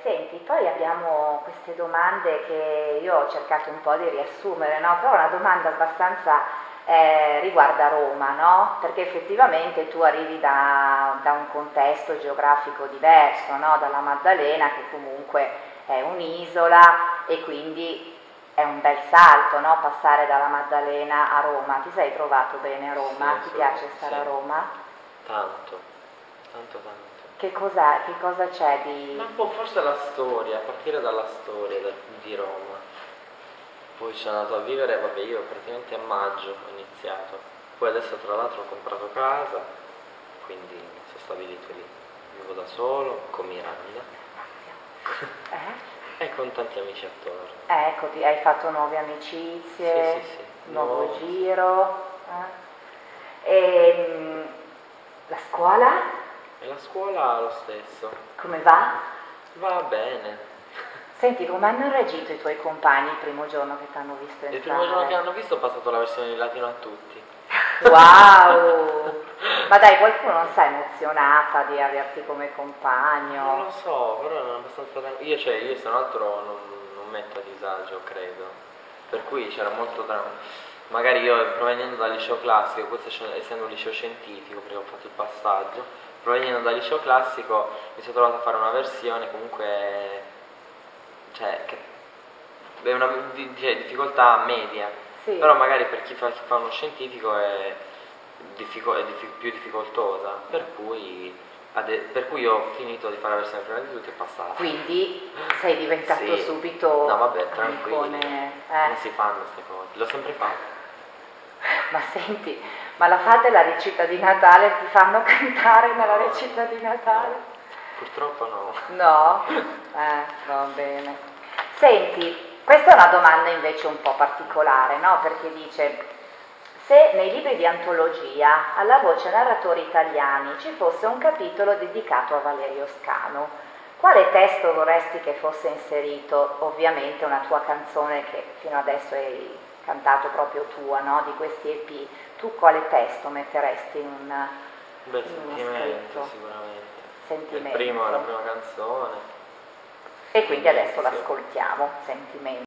Senti, poi abbiamo queste domande che io ho cercato un po' di riassumere, no? Però una domanda abbastanza riguarda Roma, no? Perché effettivamente tu arrivi da un contesto geografico diverso, no? Dalla Maddalena, che comunque è un'isola e quindi è un bel salto, no? Passare dalla Maddalena a Roma. Ti sei trovato bene a Roma? Sì, Ti piace stare sì, a Roma? tanto, tanto. Che cosa c'è di... Ma un po' forse la storia, a partire dalla storia di Roma. Poi sono andato a vivere, vabbè, io praticamente a maggio ho iniziato. Poi adesso tra l'altro ho comprato casa, quindi sono stabilito lì. Vivo da solo, con Miranda e con tanti amici attorno. Ecco, hai fatto nuove amicizie, Sì, nuovo nuovo, sì. giro. E, la scuola? E la scuola lo stesso. Come va? Va bene. Senti, come hanno reagito i tuoi compagni il primo giorno che ti hanno visto Il primo giorno che entrare? hanno visto ho passato la versione di latino a tutti. Wow! Ma dai, qualcuno non sta emozionata di averti come compagno? Non lo so, però erano abbastanza tranquilli. Io se non altro non metto a disagio, credo. Per cui c'era molto magari io provenendo dal liceo classico, questo essendo un liceo scientifico, perché ho fatto il passaggio, provenendo dal liceo classico mi sono trovato a fare una versione comunque, cioè, che è una difficoltà media, Sì. però magari per chi fa uno scientifico è, più difficoltosa, per cui ho finito di fare la versione prima di tutto e passato. Quindi sei diventato Sì, subito no vabbè, tranquilli, amicone. non si fanno queste cose, l'ho sempre fatto. Ma senti, ma la fate la recita di Natale? Ti fanno cantare nella No, recita di Natale? no, purtroppo no. No? Va bene. Senti, questa è una domanda invece un po' particolare, no? Perché dice, se nei libri di antologia alla voce narratori italiani ci fosse un capitolo dedicato a Valerio Scano, quale testo vorresti che fosse inserito? Ovviamente una tua canzone che fino adesso hai cantato proprio tua, no? Di questi EP. Tu quale testo metteresti Beh, in uno sentimento scritto? sicuramente. Sentimento. La prima canzone. E quindi Quindi adesso sì. l'ascoltiamo, sentimento.